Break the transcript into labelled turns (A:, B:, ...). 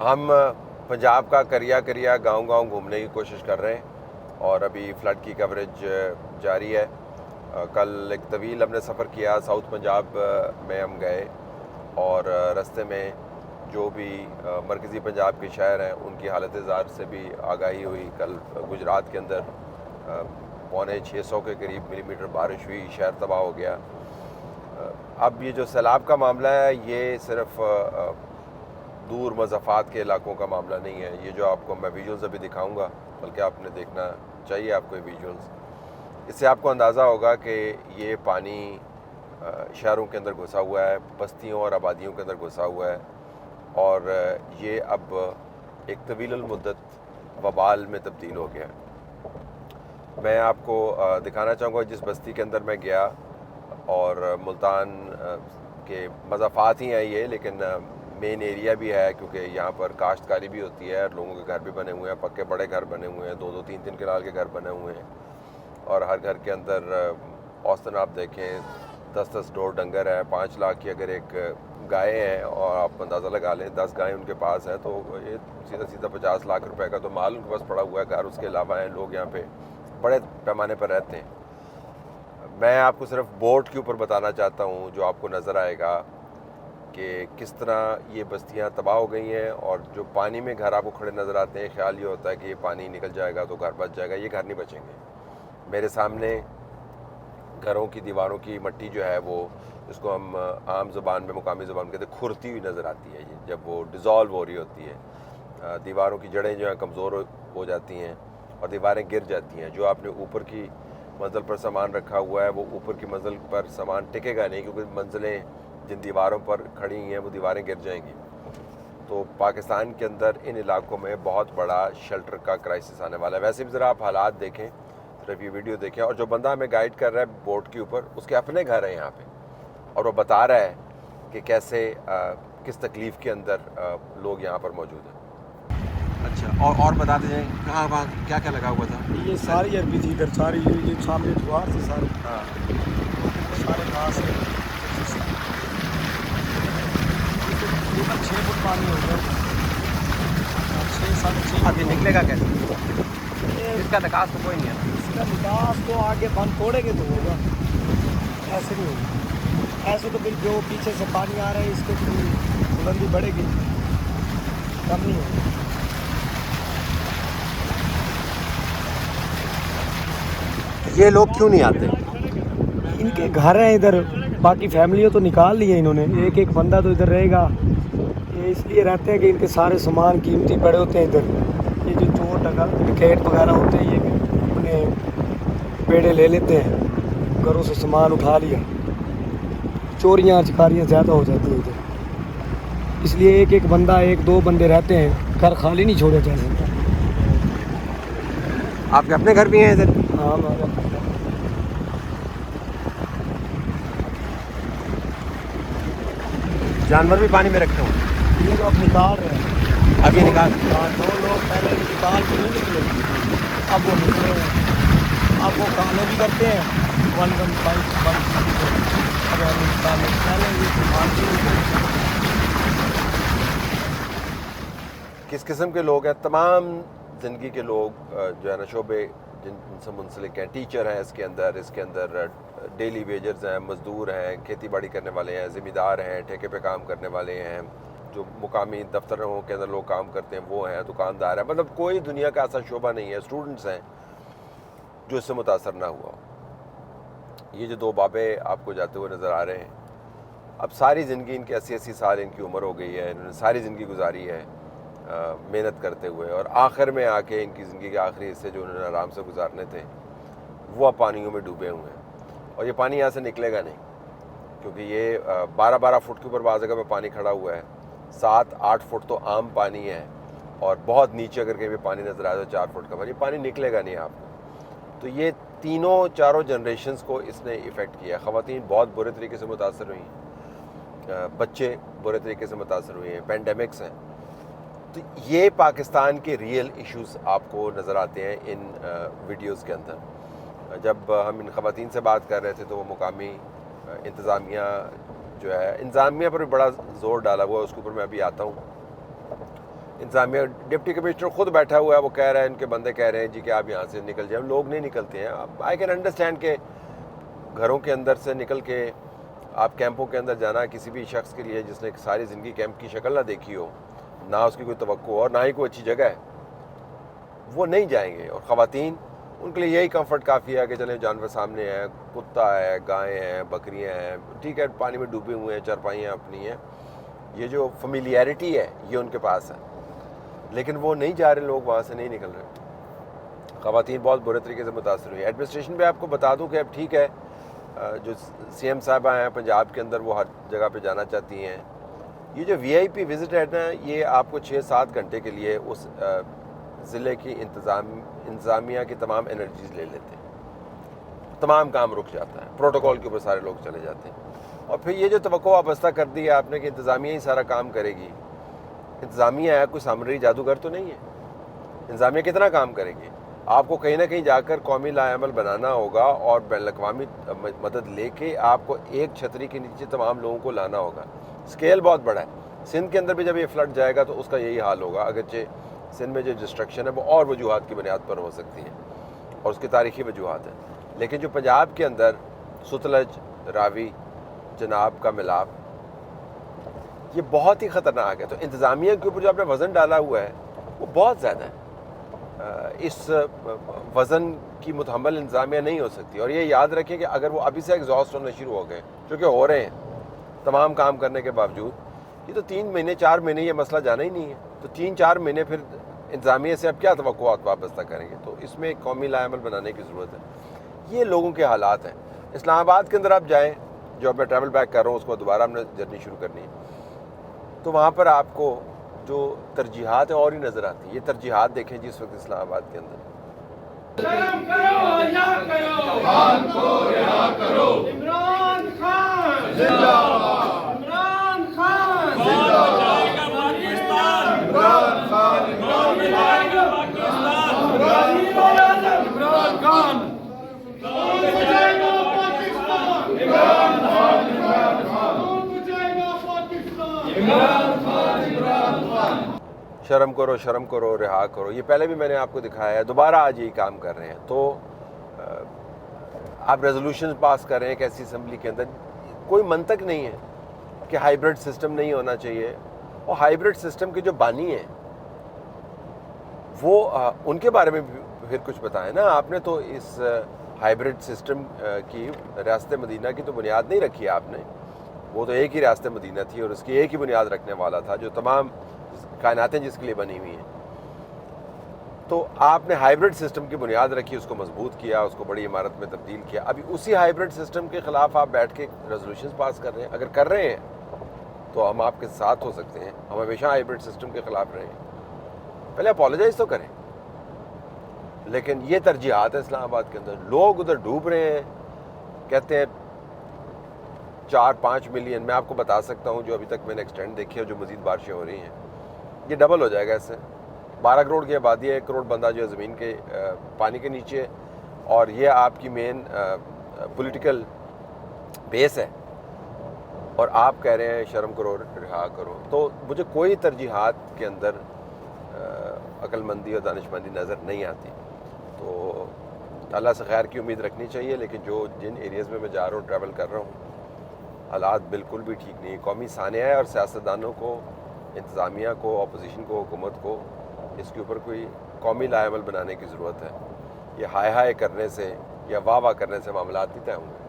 A: हम पंजाब का करिया गांव घूमने की कोशिश कर रहे हैं और अभी फ़्लड की कवरेज जारी है। कल एक तवील हमने सफ़र किया, साउथ पंजाब में हम गए और रास्ते में जो भी मरकज़ी पंजाब के शहर हैं उनकी हालत ज़ार से भी आगाही हुई। कल गुजरात के अंदर 650 के करीब मिलीमीटर बारिश हुई, शहर तबाह हो गया। अब ये जो सैलाब का मामला है ये सिर्फ़ दूर मज़ाफ़ात के इलाकों का मामला नहीं है। ये जो आपको मैं विजुअल्स अभी दिखाऊंगा, बल्कि आपने देखना चाहिए आपको ये विजुअल्स, इससे आपको अंदाज़ा होगा कि ये पानी शहरों के अंदर घुसा हुआ है, बस्तियों और आबादियों के अंदर घुसा हुआ है और ये अब एक तवील मुद्दत वबाल में तब्दील हो गया है। मैं आपको दिखाना चाहूँगा जिस बस्ती के अंदर मैं गया, और मुल्तान के मज़ाफ़ात ही हैं ये, लेकिन मेन एरिया भी है क्योंकि यहाँ पर काश्तकारी भी होती है, लोगों के घर भी बने हुए हैं, पक्के बड़े घर बने हुए हैं, 2-2 3-3 कनाल के घर बने हुए हैं और हर घर के अंदर औसतन आप देखें 10-10 ढोर डंगर है। 5 लाख की अगर एक गाय है और आप अंदाज़ा लगा लें 10 गायें उनके पास हैं तो ये सीधा 50 लाख रुपए का तो माल उनके पास पड़ा हुआ है। घर उसके अलावा हैं, लोग यहाँ पे बड़े पैमाने पर रहते हैं। मैं आपको सिर्फ बोट के ऊपर बताना चाहता हूँ जो आपको नज़र आएगा कि किस तरह ये बस्तियाँ तबाह हो गई हैं और जो पानी में घर आपको खड़े नज़र आते हैं, ख्याल ये होता है कि ये पानी निकल जाएगा तो घर बच जाएगा। ये घर नहीं बचेंगे। मेरे सामने घरों की दीवारों की मट्टी जो है वो, इसको हम आम ज़बान में, मुकामी ज़बान में कहते हैं, खुरती हुई नज़र आती है। ये जब वो डिज़ोल्व हो रही होती है, दीवारों की जड़ें जो हैं कमज़ोर हो जाती हैं और दीवारें गिर जाती हैं। जो आपने ऊपर की मंजिल पर सामान रखा हुआ है वो ऊपर की मंजिल पर सामान टिकेगा नहीं, क्योंकि मंजिलें जिन दीवारों पर खड़ी हुई हैं वो दीवारें गिर जाएंगी। तो पाकिस्तान के अंदर इन इलाकों में बहुत बड़ा शेल्टर का क्राइसिस आने वाला है। वैसे भी ज़रा आप हालात देखें, सिर्फ ये वीडियो देखें, और जो बंदा हमें गाइड कर रहा है बोट के ऊपर, उसके अपने घर हैं यहाँ पे और वो बता रहा है कि कैसे किस तकलीफ़ के अंदर लोग यहाँ पर मौजूद हैं। अच्छा, और बता दीजिए कहाँ क्या क्या लगा हुआ था?
B: ये सारी अरबी थी इधर, सारी ये सामने द्वार से सारे,
A: हाँ,
B: सारे घास है। 6 फुट पानी हो गया, 6-6.5।
A: अब ये निकलेगा कैसे?
B: ये
A: इसका निकास तो कोई नहीं है।
B: इसका निकास तो आगे बंद तोड़ेंगे तो होगा, ऐसे नहीं होगा। ऐसे तो फिर जो पीछे से पानी आ रहा है इसके बुलंदी बढ़ेगी, कम नहीं होगा।
A: ये लोग क्यों नहीं आते?
B: इनके घर हैं इधर, बाकी फैमिलियों तो निकाल ली है इन्होंने। एक एक बंदा तो इधर रहेगा, ये इसलिए रहते हैं कि इनके सारे सामान कीमती पड़े होते हैं इधर। ये जो चोर डकैत वगैरह होते हैं ये अपने पेड़े ले लेते हैं, घरों से सामान उठा लिया, चोरियाँ चकारियाँ ज़्यादा हो जाती हैं इधर। इसलिए एक एक बंदा, 1-2 बंदे रहते हैं, घर खाली नहीं छोड़े जा सकता।
A: आपके अपने घर भी हैं इधर?
B: हाँ,
A: जानवर भी पानी में रखे हुए?
B: ये तो अब निकाल रहे हैं।
A: अब ये निकाल,
B: 2 लोग पहले निकाल के नहीं निकले, अब वो निकले हैं। अब वो काले भी करते हैं 115 अब हम निकाले पहले ये निकाल के निकले।
A: किस किस्म के लोग हैं? तमाम ज़िंदगी के लोग जो है ना, शोबे जिनसे मुंसलिक हैं। टीचर हैं इसके अंदर डेली वेजर्स हैं, मज़दूर हैं, खेती बाड़ी करने वाले हैं, ज़मींदार हैं, ठेके पे काम करने वाले हैं, जो मुकामी दफ्तरों के अंदर लोग काम करते हैं वो हैं, दुकानदार हैं। मतलब कोई दुनिया का ऐसा शोबा नहीं है। स्टूडेंट्स हैं जो इससे मुतासर ना हुआ। ये जो 2 बाबे आपको जाते हुए नज़र आ रहे हैं, अब सारी ज़िंदगी इनकी 80-80 साल इनकी उम्र हो गई है, इन्होंने सारी ज़िंदगी गुजारी है मेहनत करते हुए, और आखिर में आके इनकी ज़िंदगी के आखिरी हिस्से जो उन्होंने आराम से गुजारने थे वो अब पानियों में डूबे हुए हैं। और ये पानी यहाँ से निकलेगा नहीं, क्योंकि ये 12-12 फुट के ऊपर बाज़ जगह पे पानी खड़ा हुआ है। 7-8 फुट तो आम पानी है और बहुत नीचे अगर कहीं भी पानी नज़र आए तो 4 फुट का पानी निकलेगा नहीं आपको। तो ये तीनों चारों जनरेशन्स को इसने इफ़ेक्ट किया। ख़वातीन बहुत बुरे तरीके से मुतासर हुई, बच्चे बुरे तरीके से मुतासर हुए हैं, पेंडेमिक्स हैं। तो ये पाकिस्तान के रियल इश्यूज़ आपको नज़र आते हैं इन वीडियोज़ के अंदर। जब हम इन ख़वातीन से बात कर रहे थे तो वो मुकामी इंतज़ामिया जो है, इंतज़ामिया पर भी बड़ा ज़ोर डाला हुआ है, उसके ऊपर मैं अभी आता हूँ। इंतजामिया डिप्टी कमिश्नर खुद बैठा हुआ है, वो कह रहा है, इनके बंदे कह रहे हैं जी कि आप यहाँ से निकल जाए। लोग नहीं निकलते हैं। आई कैन अंडरस्टैंड के घरों के अंदर से निकल के आप कैंपों के अंदर जाना किसी भी शख्स के लिए जिसने सारी ज़िंदगी कैंप की शक्ल ना देखी हो, ना उसकी कोई तवक्को और ना ही कोई अच्छी जगह है, वो नहीं जाएंगे। और ख़वातीन, उनके लिए यही कंफर्ट काफ़ी है कि चले जानवर सामने हैं, कुत्ता है, गायें हैं, बकरियां हैं, ठीक है, पानी में डूबे हुए हैं, चारपाइयाँ अपनी हैं, ये जो फेमिलियरिटी है ये उनके पास है। लेकिन वो नहीं जा रहे, लोग वहाँ से नहीं निकल रहे। ख़वातीन बहुत बुरे तरीके से मुतासर हुई। एडमिनिस्ट्रेशन पे आपको बता दूँ कि अब ठीक है, जो CM साहबा हैं पंजाब के अंदर, वो हर जगह पे जाना चाहती हैं। ये जो VIP विज़िट है ना, ये आपको 6-7 घंटे के लिए उस ज़िले की इंतज़ामिया की तमाम एनर्जीज़ ले लेते हैं, तमाम काम रुक जाता है, प्रोटोकॉल के ऊपर सारे लोग चले जाते हैं। और फिर ये जो तवक्को वाबस्ता कर दी है आपने कि इंतज़ामिया ही सारा काम करेगी, इंतज़ामिया है कोई सामरी जादूगर तो नहीं है। इंतज़ामिया कितना काम करेंगे? आपको कहीं ना कहीं जाकर कौमी लाएमल बनाना होगा और बैनुल-अक़वामी मदद लेके आपको एक छतरी के नीचे तमाम लोगों को लाना होगा। स्केल बहुत बड़ा है। सिंध के अंदर भी जब ये फ्लड जाएगा तो उसका यही हाल होगा, अगरचे सिंध में जो डिस्ट्रक्शन है वो और वजूहात की बुनियाद पर हो सकती है और उसकी तारीखी वजूहात है। लेकिन जो पंजाब के अंदर सतलज, रावी, जनाब का मिलाप, ये बहुत ही ख़तरनाक है। तो इंतज़ामिया के ऊपर जो आपने वज़न डाला हुआ है वो बहुत ज़्यादा है। इस वज़न की मुतहम्मल इंतज़ामिया नहीं हो सकती। और ये याद रखें कि अगर वो अभी से एग्जॉस्ट होने शुरू हो गए, जो कि हो रहे हैं तमाम काम करने के बावजूद, ये तो 3 महीने 4 महीने ये मसला जाना ही नहीं है। तो 3-4 महीने फिर इंतज़ामिया से अब क्या तवक्कुआत वाबस्ता करेंगे? तो इसमें एक कौमी लाएमल बनाने की ज़रूरत है। ये लोगों के हालात हैं। इस्लामाबाद के अंदर आप जाएँ, जो अब मैं ट्रैवल बैक कर रहा हूँ, उसको दोबारा हमने जर्नी शुरू करनी है, तो वहाँ पर आपको जो तरजीहात है और ही नज़र आती है। ये तरजीहात देखें जिस वक्त इस्लामाबाद के अंदर
C: शर्म करो या करो, खान को रिहा करो, इमरान खान जिंदाबाद, इमरान खान जिंदाबाद, पाकिस्तान, इमरान खान, इमरान पाकिस्तान, इमरान खान, बचाएगा पाकिस्तान, इमरान खान, इमरान खान, बचाएगा पाकिस्तान, इमरान खान, इमरान खान।
A: शर्म करो, रिहा करो। ये पहले भी मैंने आपको दिखाया है, दोबारा आज यही काम कर रहे हैं। तो आप रेजोल्यूशन पास कर रहे हैं एक ऐसी असम्बली के अंदर, कोई मंतक नहीं है कि हाइब्रिड सिस्टम नहीं होना चाहिए। और हाइब्रिड सिस्टम के जो बानी हैं वो उनके बारे में भी फिर कुछ बताएं ना। आपने तो इस हाइब्रिड सिस्टम की रियासत मदीना की तो बुनियाद नहीं रखी है आपने। वो तो एक ही रियासत मदीना थी और उसकी एक ही बुनियाद रखने वाला था, जो तमाम कायनातें जिसके लिए बनी हुई हैं। तो आपने हाइब्रिड सिस्टम की बुनियाद रखी, उसको मजबूत किया, उसको बड़ी इमारत में तब्दील किया। अभी उसी हाइब्रिड सिस्टम के ख़िलाफ़ आप बैठ के रेजोल्यूशन पास कर रहे हैं। अगर कर रहे हैं तो हम आपके साथ हो सकते हैं। हम हमेशा हाइब्रिड सिस्टम के ख़िलाफ़ रहे हैं। पहले अपोलोजाइज तो करें। लेकिन ये तरजीहात है इस्लामाबाद के अंदर। लोग उधर डूब रहे हैं, कहते हैं 4-5 मिलियन। मैं आपको बता सकता हूँ जो अभी तक मैंने एक्सटेंड देखी है, जो मज़ीद बारिशें हो रही हैं, ये डबल हो जाएगा इससे। 12 करोड़ की आबादी है, 1 करोड़ बंदा जो है ज़मीन के पानी के नीचे, और ये आपकी मेन पॉलिटिकल बेस है। और आप कह रहे हैं शर्म करो, रिहा करो। तो मुझे कोई तरजीहात के अंदर अक्लमंदी और दानिशमंदी नज़र नहीं आती। तो अल्लाह से खैर की उम्मीद रखनी चाहिए। लेकिन जिन एरियाज़ में मैं जा रहा हूँ, ट्रैवल कर रहा हूँ, हालात बिल्कुल भी ठीक नहीं है। कौमी सानिया है और सियासतदानों को, इंतज़ामिया को, अपोजिशन को, हुकूमत को इसके ऊपर कोई कौमी लाएमल बनाने की ज़रूरत है। ये हाय हाय करने से या वाह वाह करने से मामला नहीं तय होंगे।